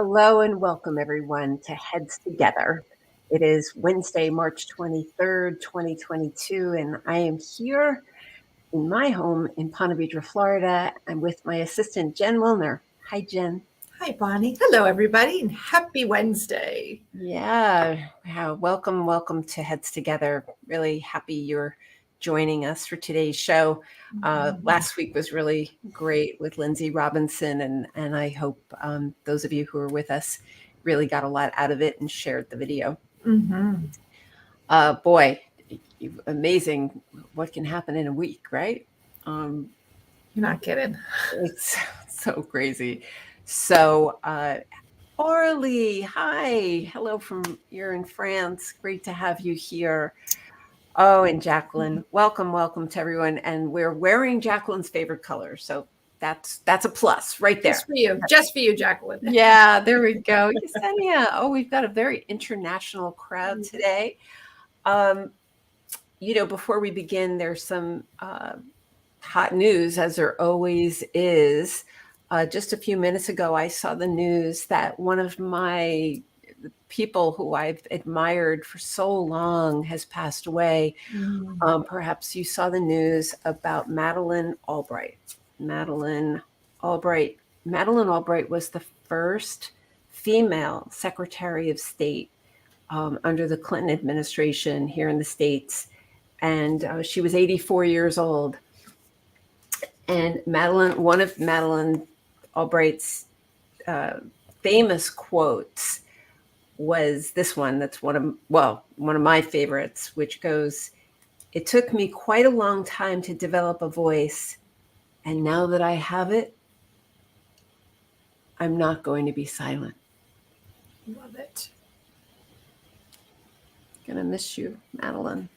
Hello and welcome everyone to Heads Together. It is Wednesday, March 23rd, 2022, and I am here in my home in Ponte Vedra, Florida. I'm with my assistant, Jen Wilner. Hi, Jen. Hi, Bonnie. Hello, everybody, and happy Wednesday. Yeah, welcome to Heads Together. Really happy you're joining us for today's show. Last week was really great with Lindsay Robinson, and I hope those of you who are with us really got a lot out of it and shared the video. Boy, amazing what can happen in a week, right? You're not kidding. It's so crazy. So, Orly, hi. Hello from you're in France. Great to have you here. Oh, and Jacqueline, welcome to everyone. And we're wearing Jacqueline's favorite color. So that's a plus right there. Just for you, Jacqueline. Yeah, there we go. Yesenia. Oh, we've got a very international crowd today. Before we begin, there's some hot news, as there always is. Just a few minutes ago, I saw the news that one of my people who I've admired for so long has passed away. Perhaps you saw the news about Madeleine Albright. Madeleine Albright was the first female Secretary of State under the Clinton administration here in the States. And she was 84 years old. And one of Madeleine Albright's famous quotes was this one. That's one of my favorites, which goes, "It took me quite a long time to develop a voice, and now that I have it, I'm not going to be silent." Love it. Gonna miss you, Madeleine.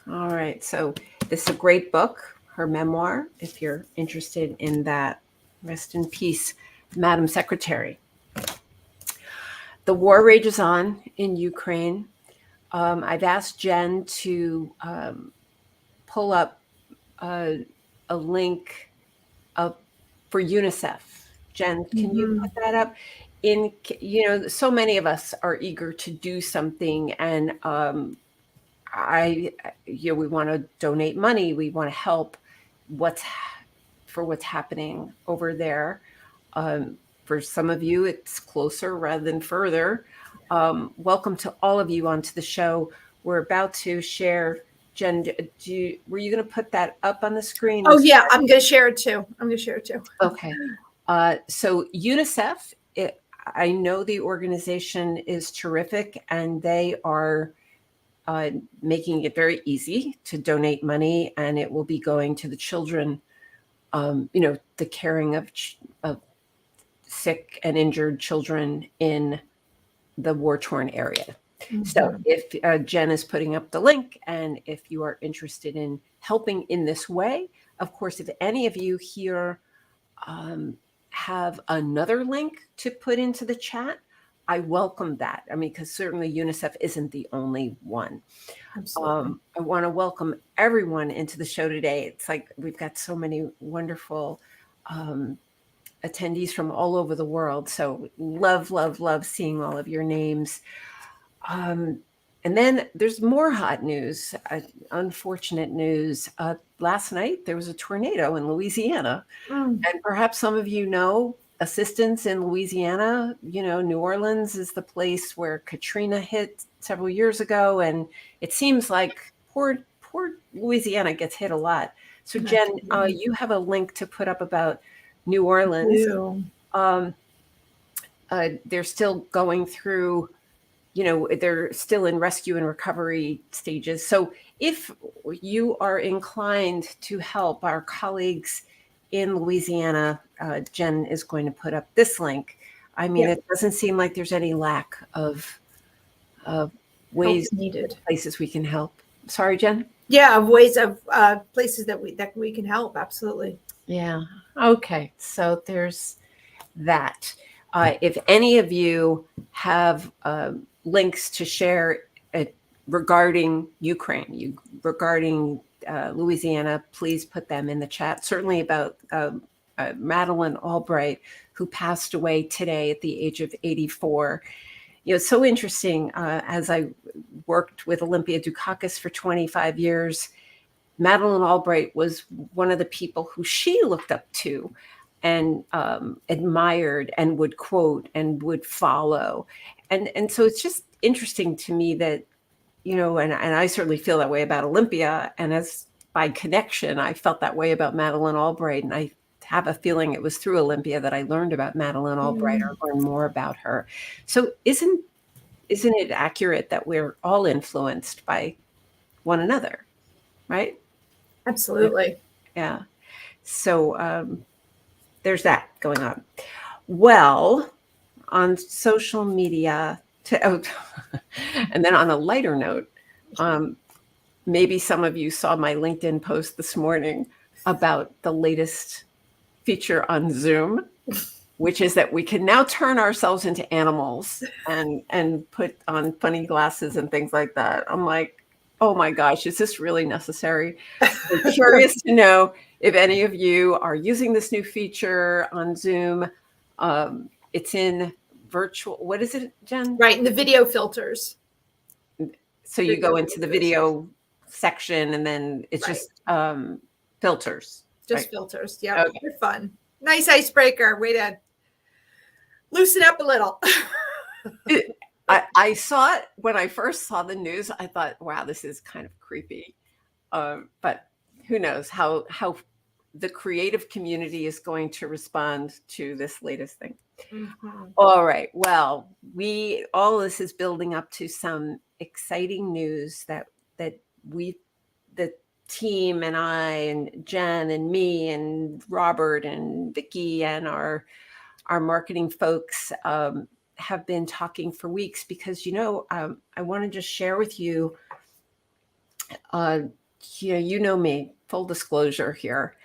All right, so this is a great book, her memoir, if you're interested in that. Rest in peace, Madam Secretary. The war rages on in Ukraine. I've asked Jen to pull up a link for UNICEF. Jen, can you put that up? So many of us are eager to do something, and we want to donate money. We want to help what's happening over there. For some of you, it's closer rather than further. Welcome to all of you onto the show. We're about to share. Jen, were you going to put that up on the screen? Oh, yeah, I'm going to share it too. Okay. So UNICEF, I know the organization is terrific, and they are making it very easy to donate money, and it will be going to the children, the caring of sick and injured children in the war-torn area. So if Jen is putting up the link, and if you are interested in helping in this way, of course, if any of you here have another link to put into the chat, I welcome that. I mean, because certainly UNICEF isn't the only one. I want to welcome everyone into the show today. It's like we've got so many wonderful attendees from all over the world. So love seeing all of your names. And then there's more hot news, unfortunate news. Last night, there was a tornado in Louisiana. And perhaps some of you know assistance in Louisiana. New Orleans is the place where Katrina hit several years ago. And it seems like poor Louisiana gets hit a lot. So Jen, you have a link to put up about New Orleans. They're still going through, they're still in rescue and recovery stages. So if you are inclined to help our colleagues in Louisiana, Jen is going to put up this link. I mean, It doesn't seem like there's any lack of ways needed, places we can help. Sorry, Jen? Yeah, ways of places that we can help. Absolutely. Yeah. Okay. So there's that. If any of you have links to share regarding Ukraine, regarding Louisiana, please put them in the chat. Certainly about Madeleine Albright, who passed away today at the age of 84. It's so interesting. As I worked with Olympia Dukakis for 25 years, Madeleine Albright was one of the people who she looked up to and admired and would quote and would follow. And so it's just interesting to me that, and I certainly feel that way about Olympia. And as by connection, I felt that way about Madeleine Albright. And I have a feeling it was through Olympia that I learned about Madeleine Albright or learned more about her. So isn't it accurate that we're all influenced by one another, right? Absolutely. Yeah. So there's that going on. Well, on social media, and then on a lighter note, maybe some of you saw my LinkedIn post this morning about the latest feature on Zoom, which is that we can now turn ourselves into animals and put on funny glasses and things like that. I'm like, oh my gosh, is this really necessary? I'm curious to know if any of you are using this new feature on Zoom. It's in virtual, what is it, Jen? Right, in the video filters. So you go into the video section and then it's just filters. Just right? filters. Yeah, Okay. they're fun. Nice icebreaker. Way to loosen up a little. I saw it when I first saw the news. I thought, wow, this is kind of creepy. But who knows how the creative community is going to respond to this latest thing. Mm-hmm. All right. Well, all this is building up to some exciting news that the team and I and Jen and me and Robert and Vicky and our marketing folks have been talking for weeks, because I want to just share with you. You know me. Full disclosure here.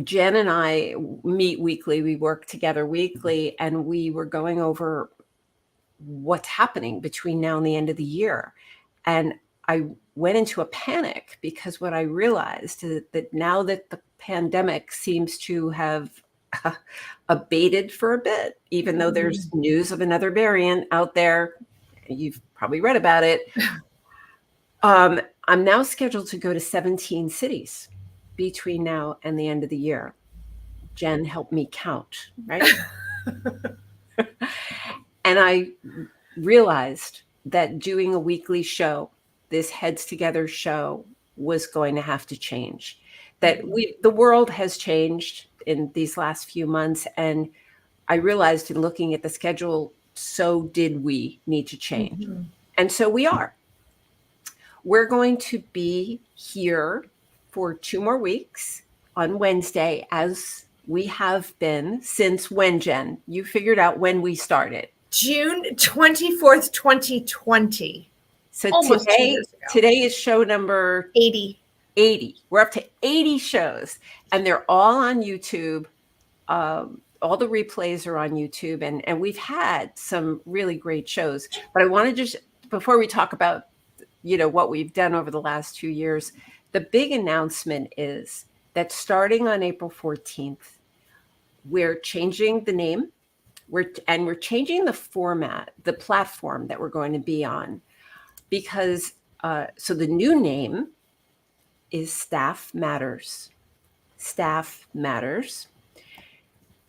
Jen and I meet weekly. We work together weekly, and we were going over what's happening between now and the end of the year. And I went into a panic because what I realized is that now that the pandemic seems to have abated for a bit, even though there's news of another variant out there, you've probably read about it. I'm now scheduled to go to 17 cities between now and the end of the year. Jen helped me count, right? And I realized that doing a weekly show, this Heads Together show, was going to have to change. That the world has changed in these last few months. And I realized in looking at the schedule, so did we need to change. Mm-hmm. And so we are. We're going to be here for 2 more weeks on Wednesday, as we have been since when, Jen? You figured out when we started. June 24th, 2020. So today is show number 80. 80. We're up to 80 shows, and they're all on YouTube. All the replays are on YouTube, and we've had some really great shows. But I want to just, before we talk about what we've done over the last 2 years, the big announcement is that starting on April 14th, we're changing the name. We're changing the format, the platform that we're going to be on, because so the new name is Staff Matters. Staff Matters.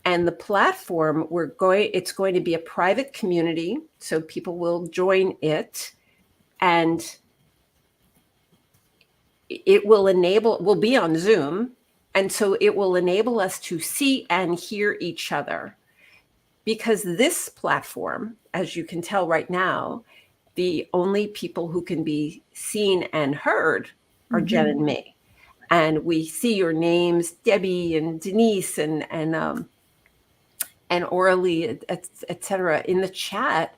And the platform it's going to be a private community, so people will join it, and we'll be on Zoom, and so it will enable us to see and hear each other. Because this platform, as you can tell right now, the only people who can be seen and heard are Jen and me. And we see your names, Debbie and Denise and Orly, et cetera, in the chat.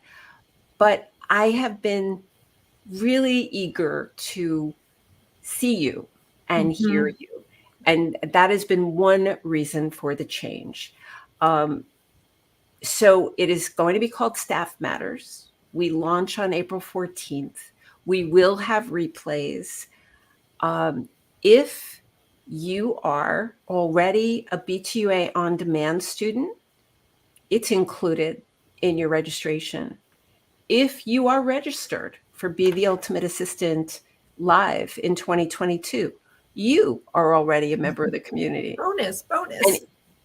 But I have been really eager to see you and hear you. And that has been one reason for the change. So it is going to be called Staff Matters. We launch on April 14th. We will have replays. If you are already a B2A on-demand student, it's included in your registration. If you are registered for Be the Ultimate Assistant Live in 2022, you are already a member of the community. Bonus. And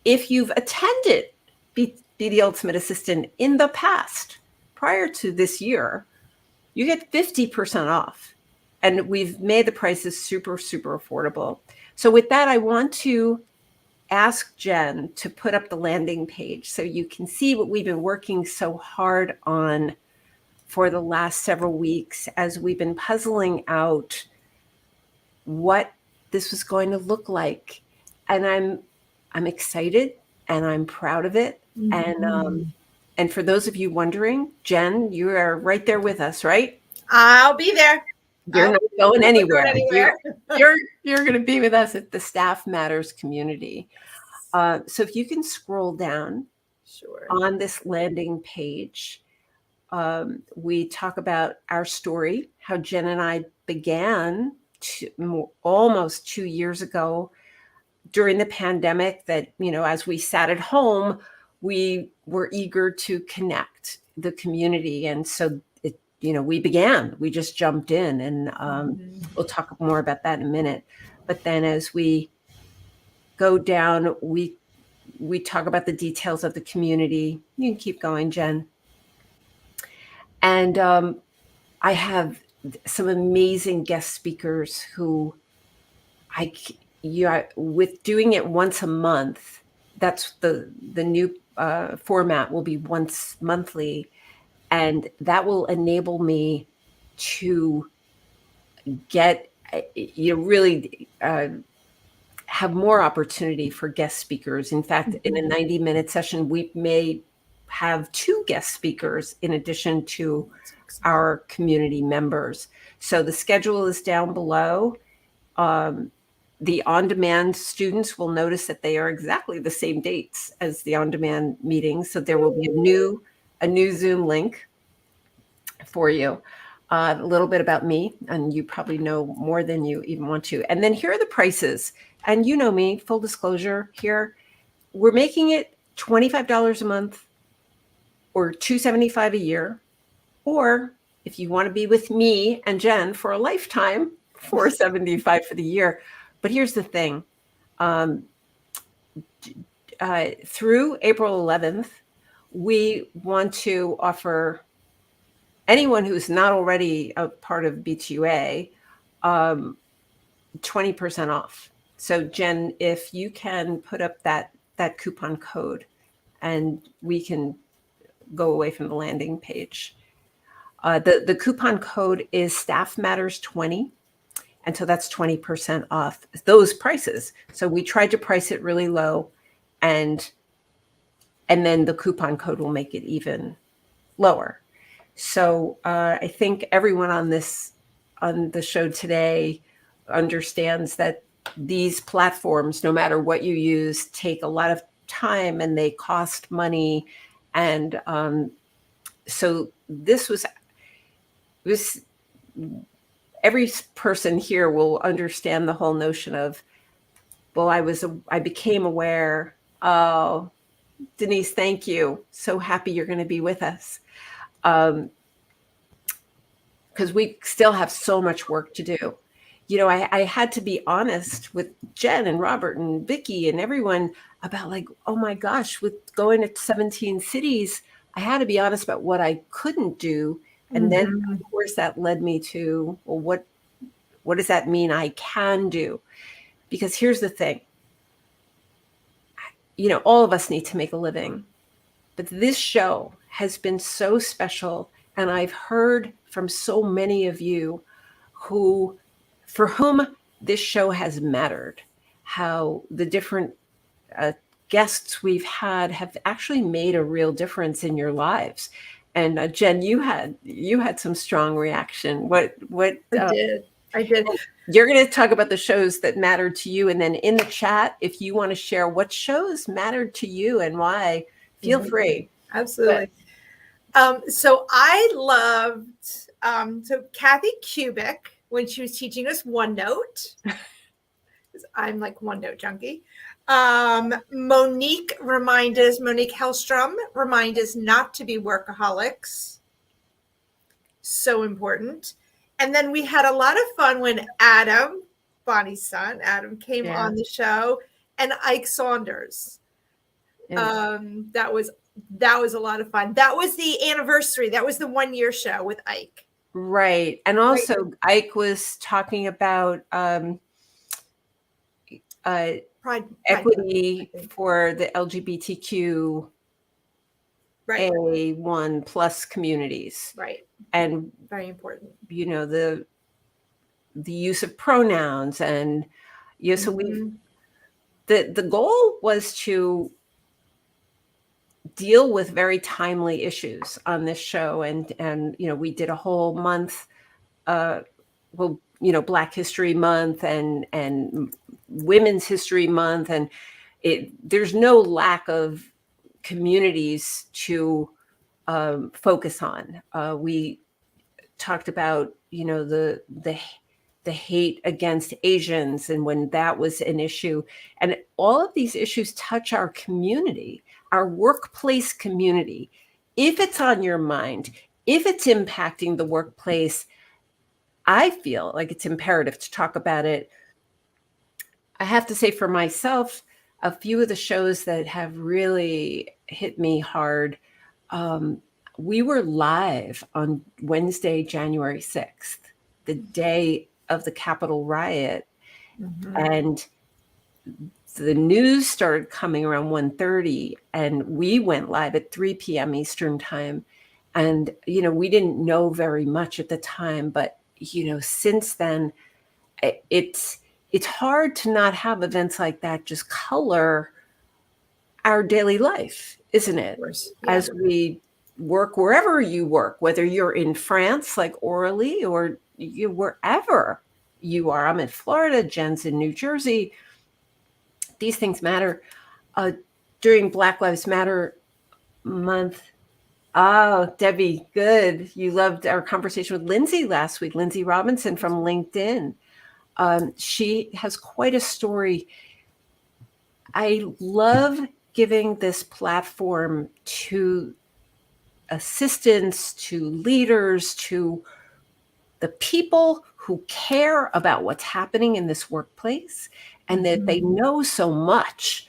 if you've attended Be the Ultimate Assistant in the past, prior to this year, you get 50% off. And we've made the prices super, super affordable. So with that, I want to ask Jen to put up the landing page so you can see what we've been working so hard on for the last several weeks as we've been puzzling out what this was going to look like. And I'm excited and I'm proud of it. And for those of you wondering, Jen, you are right there with us, right? I'll be there. You're not going anywhere. You're going to be with us at the Staff Matters community. So if you can scroll down on this landing page, we talk about our story, how Jen and I began almost 2 years ago during the pandemic, that, as we sat at home, we were eager to connect the community. And so, we just jumped in, and we'll talk more about that in a minute. But then as we go down, we talk about the details of the community. You can keep going, Jen. And I have some amazing guest speakers who with doing it once a month, that's the new format will be once monthly. And that will enable me to get, really have more opportunity for guest speakers. In fact, in a 90-minute session, we may have 2 guest speakers in addition to our community members. So the schedule is down below. The on-demand students will notice that they are exactly the same dates as the on-demand meetings. So there will be a new Zoom link for you. A little bit about me, and you probably know more than you even want to. And then here are the prices. And you know me, full disclosure here, we're making it $25 a month or $275 a year. Or if you want to be with me and Jen for a lifetime, $475 for the year. But here's the thing. Through April 11th, we want to offer anyone who's not already a part of B2A 20% off. So Jen, if you can put up that coupon code, and we can go away from the landing page. The coupon code is Staff Matters 20. And so that's 20% off those prices. So we tried to price it really low, and then the coupon code will make it even lower. So I think everyone on the show today understands that these platforms, no matter what you use, take a lot of time and they cost money. And so this every person here will understand the whole notion of, well, I became aware. Oh, Denise, thank you. So happy you're going to be with us. Because we still have so much work to do. I had to be honest with Jen and Robert and Vicki and everyone about, like, oh my gosh, with going to 17 cities, I had to be honest about what I couldn't do. And then, of course, that led me to, well, what does that mean I can do? Because here's the thing. All of us need to make a living. But this show has been so special. And I've heard from so many of you for whom this show has mattered, how the different guests we've had have actually made a real difference in your lives. And Jen, you had some strong reaction. What? I did. You're going to talk about the shows that mattered to you, and then in the chat, if you want to share what shows mattered to you and why, feel free. Absolutely. So I loved so Kathy Kubik when she was teaching us OneNote. because I'm like OneNote junkie. Monique Hellstrom remind us not to be workaholics. So important. And then we had a lot of fun when Adam, Bonnie's son, Adam came on the show, and Ike Saunders. That was a lot of fun. That was the anniversary. That was the 1-year show with Ike. Right. And also Ike was talking about equity for the LGBTQ A1 plus communities. Right. And very important. You know, the use of pronouns, and so the goal was to deal with very timely issues on this show, and we did a whole month, Black History Month and Women's History Month, and there's no lack of communities to focus on. We talked about the hate against Asians, and when that was an issue, and all of these issues touch our community, our workplace community. If it's on your mind, if it's impacting the workplace, I feel like it's imperative to talk about it. I have to say, for myself, a few of the shows that have really hit me hard, we were live on Wednesday, January 6th, the day of the Capitol riot. And the news started coming around 1:30, and we went live at 3 p.m. Eastern time. And, we didn't know very much at the time, but, since then, it's hard to not have events like that just color our daily life, isn't it? Yeah. As we work wherever you work, whether you're in France, like Orly, or wherever you are. I'm in Florida, Jen's in New Jersey. These things matter. During Black Lives Matter month, Debbie, good. You loved our conversation with Lindsay last week, Lindsay Robinson from LinkedIn. She has quite a story. I love giving this platform to assistants, to leaders, to the people who care about what's happening in this workplace, and that they know so much,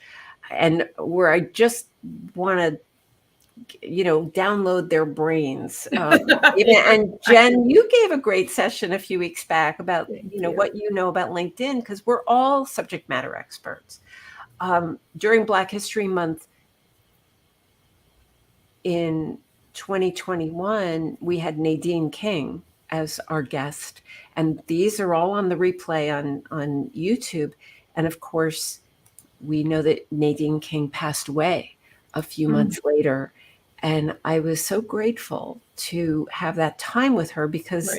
and where I just want to download their brains. And Jen, you gave a great session a few weeks back about what you know about LinkedIn, because we're all subject matter experts. During Black History Month in 2021, we had Nadine King as our guest, and these are all on the replay on YouTube. And of course, we know that Nadine King passed away a few months later. And I was so grateful to have that time with her, because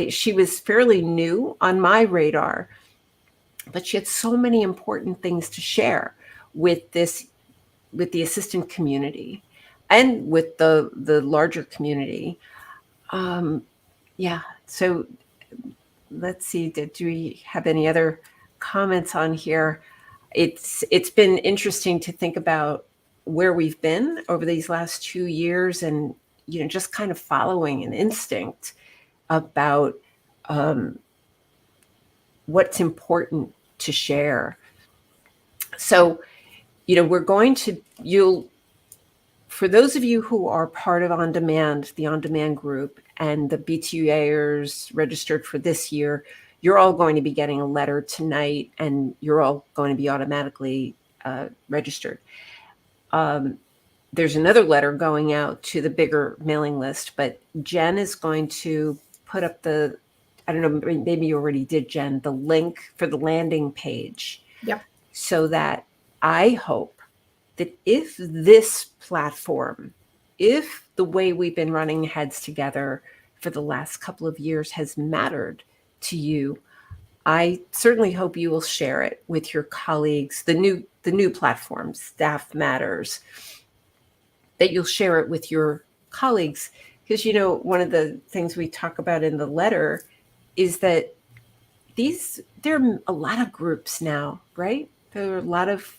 she was fairly new on my radar, but she had so many important things to share with the assistant community and with the larger community. So let's see, do we have any other comments on here? It's been interesting to think about where we've been over these last 2 years, and just kind of following an instinct about what's important to share. So we're going to, for those of you who are part of the On Demand group, and the BTUAers registered for this year, you're all going to be getting a letter tonight, and you're all going to be automatically registered. There's another letter going out to the bigger mailing list, but Jen is going to put up I don't know, maybe you already did, Jen, the link for the landing page. Yep. So that I hope that if this platform, if the way we've been running Heads Together for the last couple of years has mattered to you, I certainly hope you will share it with your colleagues, the new platforms, Staff Matters, that you'll share it with your colleagues. Because, one of the things we talk about in the letter is that there are a lot of groups now, right? There are a lot of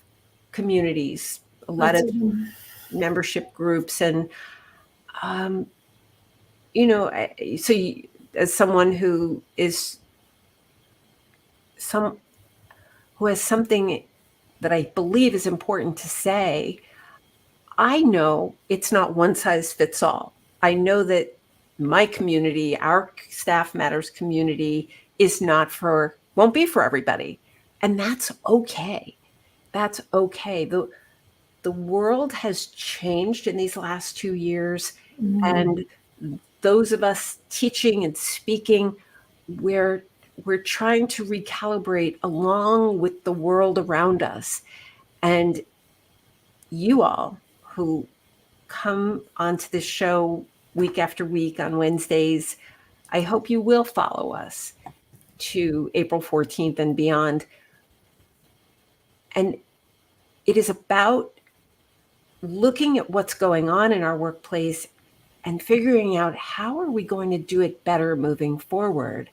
communities, a lot of membership groups, and um, as someone some who has something that I believe is important to say, I know it's not one size fits all. I know that my community, our Staff Matters community, won't be for everybody. And that's okay. That's okay. The world has changed in these last 2 years. And those of us teaching and speaking, we're trying to recalibrate along with the world around us. And you all who come onto this show week after week on Wednesdays, I hope you will follow us to April 14th and beyond. And it is about looking at what's going on in our workplace and figuring out how are we going to do it better moving forward.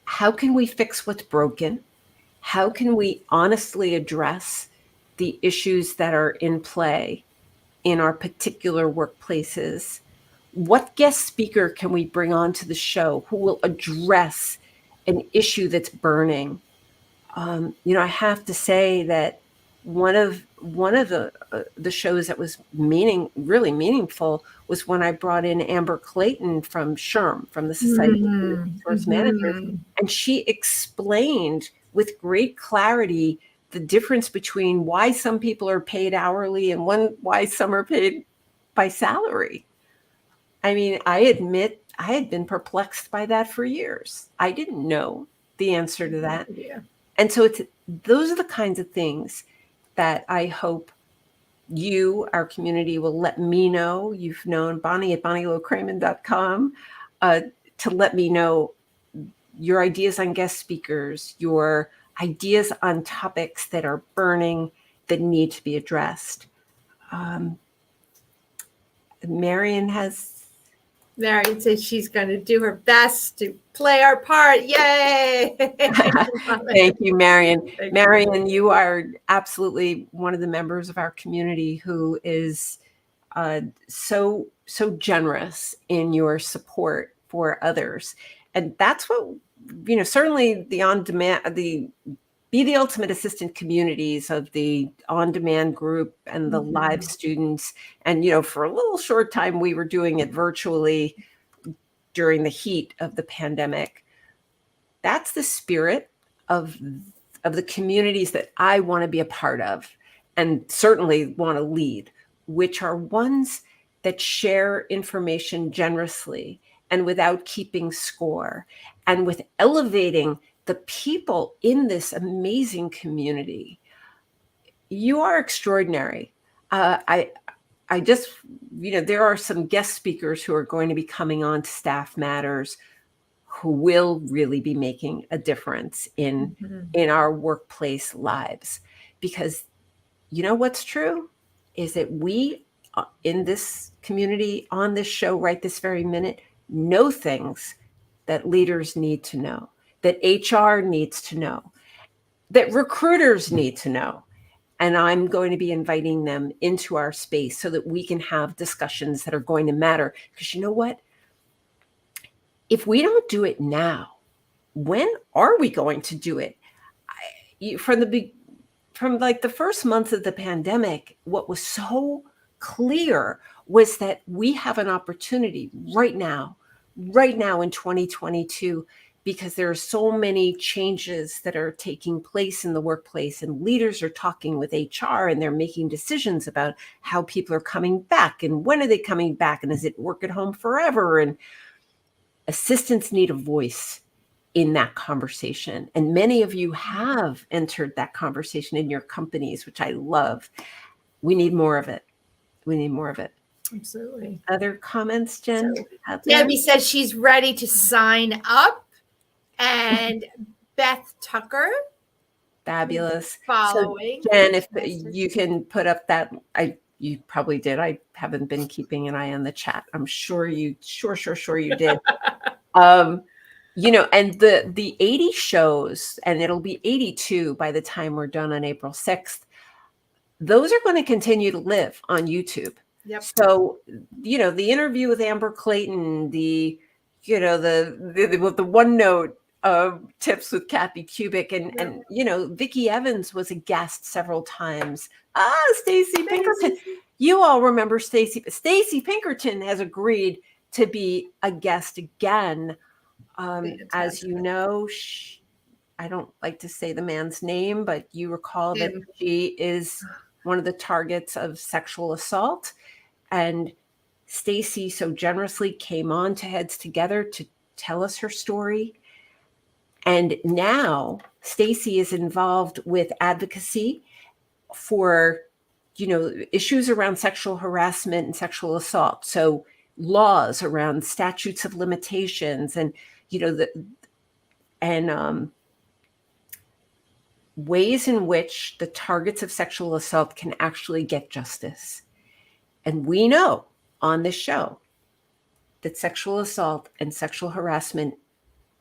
How can we fix what's broken? How can we honestly address the issues that are in play in our particular workplaces? What guest speaker can we bring onto the show who will address an issue that's burning? I have to say that one of the shows that was really meaningful was when I brought in Amber Clayton from SHRM, from the Society of Human Resource Managers, and she explained with great clarity the difference between why some people are paid hourly and why some are paid by salary. I mean, I admit I had been perplexed by that for years. I didn't know the answer to that. Yeah. And so those are the kinds of things that I hope you, our community, will let me know. You've known Bonnie at bonnielowkramen.com to let me know your ideas on guest speakers, your ideas on topics that are burning, that need to be addressed. Marion says she's going to do her best to play our part. Yay! Thank you, Marion. Marion, you are absolutely one of the members of our community who is so generous in your support for others. And that's what, certainly the on-demand, Be the Ultimate Assistant communities of the on-demand group and the live students. And, for a little short time, we were doing it virtually during the heat of the pandemic. That's the spirit of the communities that I want to be a part of and certainly want to lead, which are ones that share information generously and without keeping score, and with elevating the people in this amazing community. You are extraordinary. I just, there are some guest speakers who are going to be coming on to Staff Matters who will really be making a difference in our workplace lives. Because what's true is that we in this community, on this show right this very minute, know things that leaders need to know, that HR needs to know, that recruiters need to know. And I'm going to be inviting them into our space so that we can have discussions that are going to matter. Because you know what? If we don't do it now, when are we going to do it? From like the first month of the pandemic, what was so clear was that we have an opportunity right now in 2022, because there are so many changes that are taking place in the workplace, and leaders are talking with HR and they're making decisions about how people are coming back and when are they coming back, and is it work at home forever? And assistants need a voice in that conversation. And many of you have entered that conversation in your companies, which I love. We need more of it. Absolutely. Other comments, Jen? Debbie says she's ready to sign up. And Beth Tucker. Fabulous. Following. So Jen, if you can put up that, you probably did. I haven't been keeping an eye on the chat. I'm sure you did. And the 80 shows, and it'll be 82 by the time we're done on April 6th, those are going to continue to live on YouTube. Yep. So, the interview with Amber Clayton, the one note tips with Kathy Kubik, and Vicki Evans was a guest several times. Stacy Pinkerton. You all remember Stacy. Stacy Pinkerton has agreed to be a guest again. As you know, I don't like to say the man's name, but you recall that she is one of the targets of sexual assault. And Stacy so generously came on to Heads Together to tell us her story. And now Stacy is involved with advocacy for, issues around sexual harassment and sexual assault. So laws around statutes of limitations and, ways in which the targets of sexual assault can actually get justice. And we know on this show that sexual assault and sexual harassment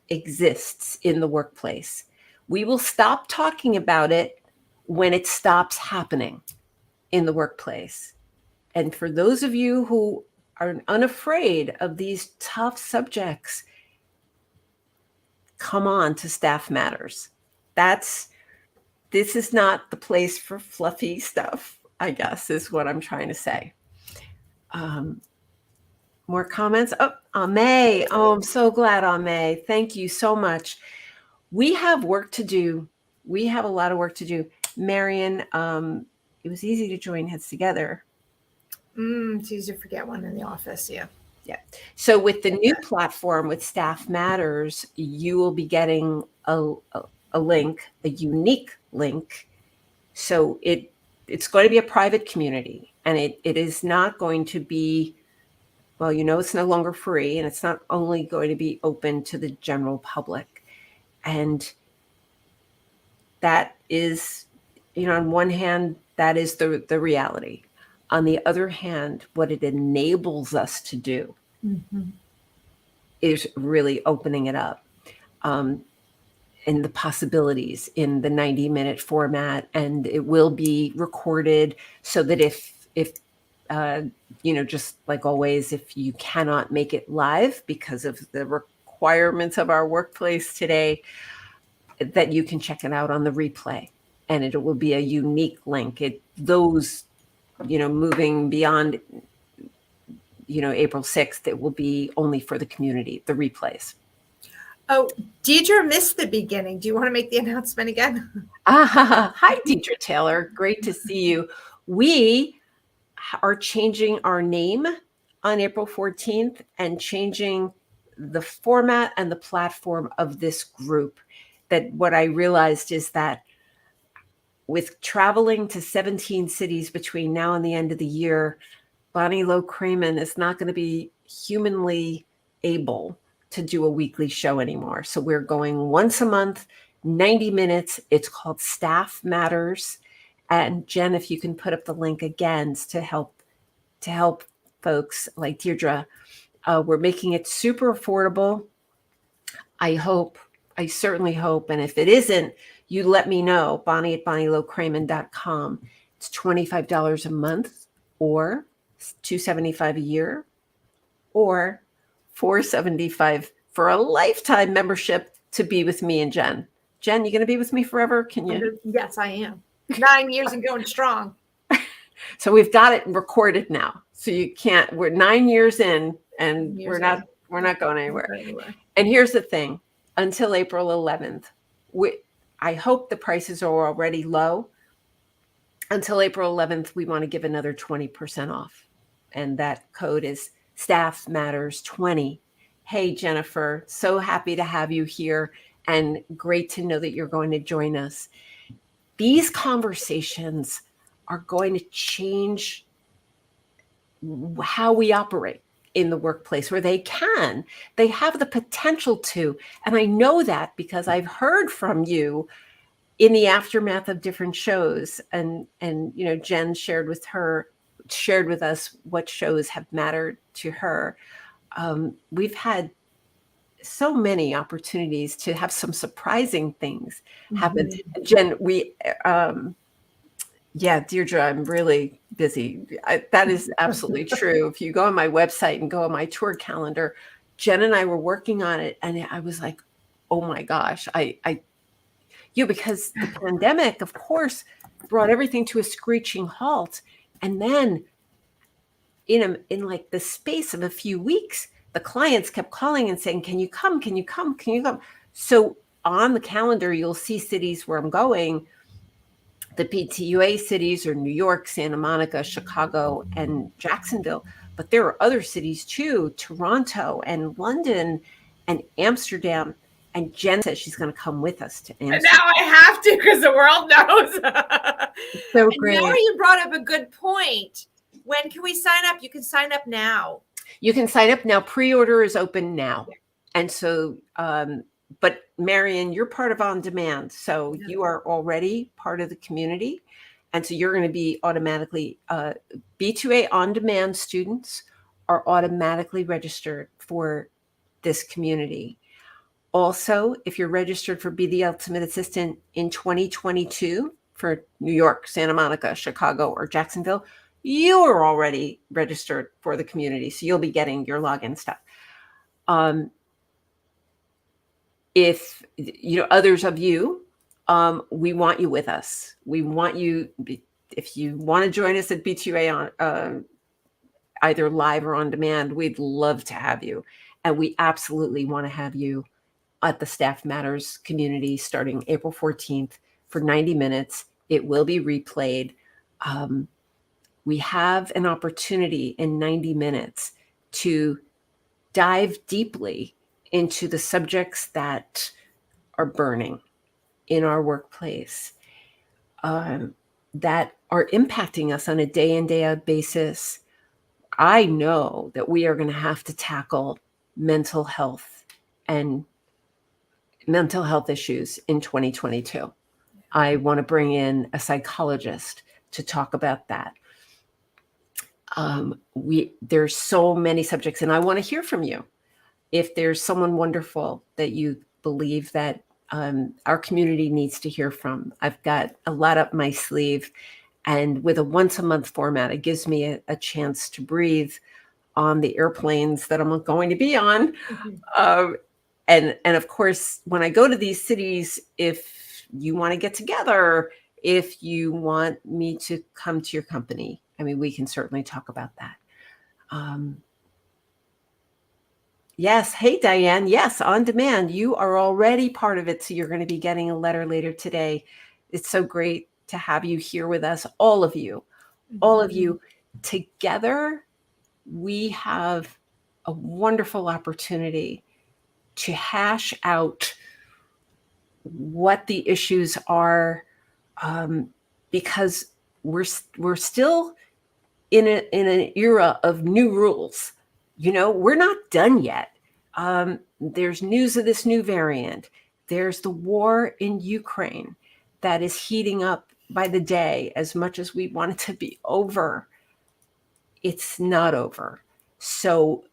exists in the workplace. We will stop talking about it when it stops happening in the workplace. And for those of you who are unafraid of these tough subjects, come on to Staff Matters. This is not the place for fluffy stuff, I guess, is what I'm trying to say. More comments? Oh, Ame. Oh, I'm so glad, Ame. Thank you so much. We have work to do. We have a lot of work to do. Marion, it was easy to join Heads Together. It's easy to forget one in the office, yeah. Yeah. So with the new platform with Staff Matters, you will be getting a link, a unique link. So it's going to be a private community, and it is not going to be, well, it's no longer free, and it's not only going to be open to the general public. And that is, on one hand, that is the reality. On the other hand, what it enables us to do is really opening it up. And the possibilities in the 90-minute format, and it will be recorded so that if just like always, if you cannot make it live because of the requirements of our workplace today, that you can check it out on the replay, and it will be a unique link. Those moving beyond April 6th, it will be only for the community, the replays. Oh, Deidre missed the beginning. Do you want to make the announcement again? Hi, Deidre Taylor. Great to see you. We are changing our name on April 14th and changing the format and the platform of this group. That what I realized is that with traveling to 17 cities between now and the end of the year, Bonnie Low-Kramen is not going to be humanly able to do a weekly show anymore. So we're going once a month, 90 minutes. It's called Staff Matters. And Jen, if you can put up the link again to help folks like Deirdre, we're making it super affordable. I certainly hope. And if it isn't, you let me know, Bonnie at BonnieLowKramen.com. It's $25 a month or $275 a year or $475 for a lifetime membership to be with me and Jen. Jen, you going to be with me forever? Can you? Yes, I am. 9 years and going strong. So we've got it recorded now. So you can't, we're 9 years in and we're not going anywhere. And here's the thing, until April 11th, I hope the prices are already low. Until April 11th, we want to give another 20% off. And that code is Staff Matters 20. Hey, Jennifer, so happy to have you here and great to know that you're going to join us. These conversations are going to change how we operate in the workplace, where they have the potential to. And I know that because I've heard from you in the aftermath of different shows, and Jen shared with us what shows have mattered to her. We've had so many opportunities to have some surprising things happen. Mhm. Jen, yeah, Deirdre, I'm really busy. That is absolutely true. If you go on my website and go on my tour calendar, Jen and I were working on it, and I was like, "Oh my gosh!" Because the pandemic, of course, brought everything to a screeching halt, and then in like the space of a few weeks, the clients kept calling and saying, "Can you come? Can you come? Can you come?" So on the calendar, you'll see cities where I'm going. The PTUA cities are New York, Santa Monica, Chicago, and Jacksonville. But there are other cities too, Toronto and London and Amsterdam. And Jen says she's going to come with us to And now Amsterdam. I have to because the world knows. So And now great. you brought up a good point. When can we sign up? You can sign up now. You can sign up now. Pre-order is open now. And so, but Marion, you're part of On Demand. So you are already part of the community. And so you're going to be automatically, B2A On Demand students are automatically registered for this community. Also, if you're registered for Be the Ultimate Assistant in 2022 for New York, Santa Monica, Chicago, or Jacksonville, you are already registered for the community. So you'll be getting your login stuff. If others of you, we want you with us. We want you, if you want to join us at B2A on either live or on demand, we'd love to have you. And we absolutely want to have you at the Staff Matters community starting April 14th for 90 minutes. It will be replayed. We have an opportunity in 90 minutes to dive deeply into the subjects that are burning in our workplace, that are impacting us on a day in, day out basis. I know that we are going to have to tackle mental health and mental health issues in 2022. I want to bring in a psychologist to talk about that. There's so many subjects, and I want to hear from you. If there's someone wonderful that you believe that our community needs to hear from, I've got a lot up my sleeve. And with a once a month format, it gives me a chance to breathe on the airplanes that I'm going to be on. And of course, when I go to these cities, if you want to get together, if you want me to come to your company, I mean, we can certainly talk about that. Yes. Hey, Diane. Yes, on demand. You are already part of it. So you're going to be getting a letter later today. It's so great to have you here with us. All of you together. We have a wonderful opportunity to hash out what the issues are, because we're still in an era of new rules. We're not done yet. There's news of this new variant. There's the war in Ukraine that is heating up by the day. As much as we want it to be over, it's not over. So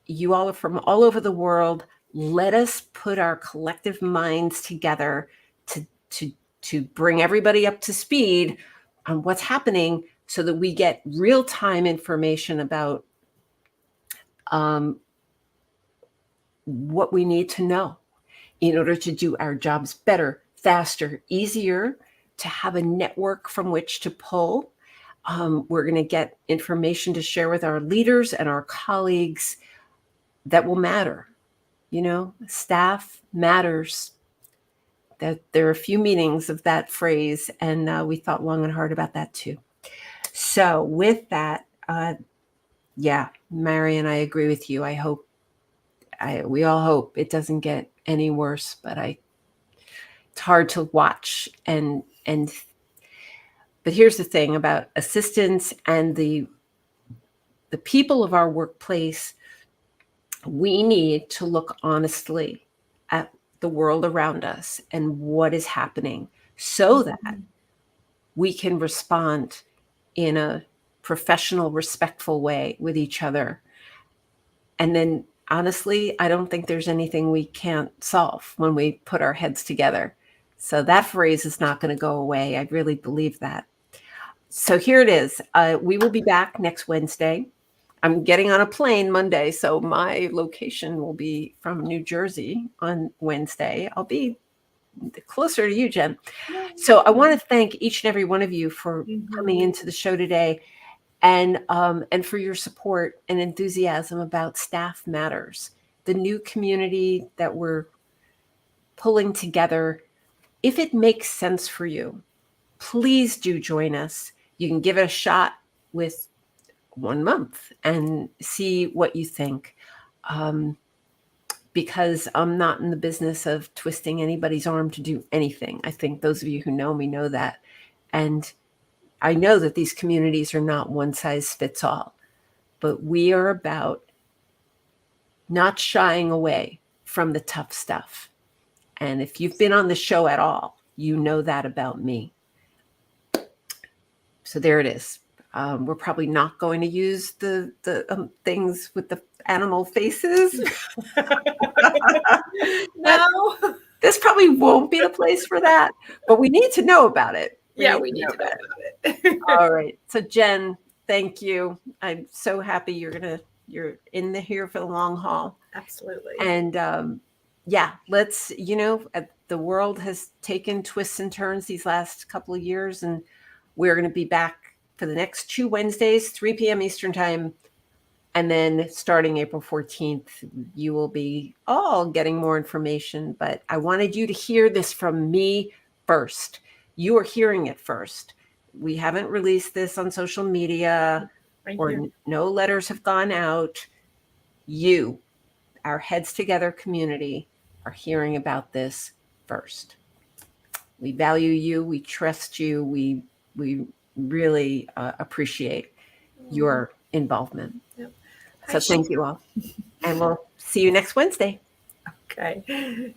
you all are from all over the world. Let us put our collective minds together to bring everybody up to speed on what's happening so that we get real-time information about what we need to know in order to do our jobs better, faster, easier, to have a network from which to pull. We're going to get information to share with our leaders and our colleagues that will matter. Staff matters. That there are a few meanings of that phrase, and we thought long and hard about that too. So with that, yeah, Marion, I agree with you. We all hope it doesn't get any worse, but it's hard to watch but here's the thing about assistants and the people of our workplace. We need to look honestly at the world around us and what is happening so that we can respond in a professional, respectful way with each other. And then honestly, I don't think there's anything we can't solve when we put our heads together. So that phrase is not going to go away. I really believe that. So here it is. We will be back next Wednesday. I'm getting on a plane Monday, so my location will be from New Jersey on Wednesday. I'll be closer to you, Jen. So I want to thank each and every one of you for coming into the show today, and for your support and enthusiasm about Staff Matters, the new community that we're pulling together. If it makes sense for you, please do join us. You can give it a shot with 1 month and see what you think. Because I'm not in the business of twisting anybody's arm to do anything. I think those of you who know me know that. And I know that these communities are not one size fits all, but we are about not shying away from the tough stuff. And if you've been on the show at all, you know that about me. So there it is. We're probably not going to use the things with the animal faces. No. This probably won't be the place for that, but we need to know about it. We need to know about it. All right. So Jen, thank you. I'm so happy you're in here for the long haul. Absolutely. And yeah, let's, the world has taken twists and turns these last couple of years, and we're going to be back for the next 2 Wednesdays, 3 p.m. Eastern time. And then starting April 14th, you will be all getting more information. But I wanted you to hear this from me first. You are hearing it first. We haven't released this on social media, no letters have gone out. You, our Heads Together community, are hearing about this first. We value you. We trust you. We really appreciate your involvement. Yep. So thank you all. And we'll see you next Wednesday. Okay.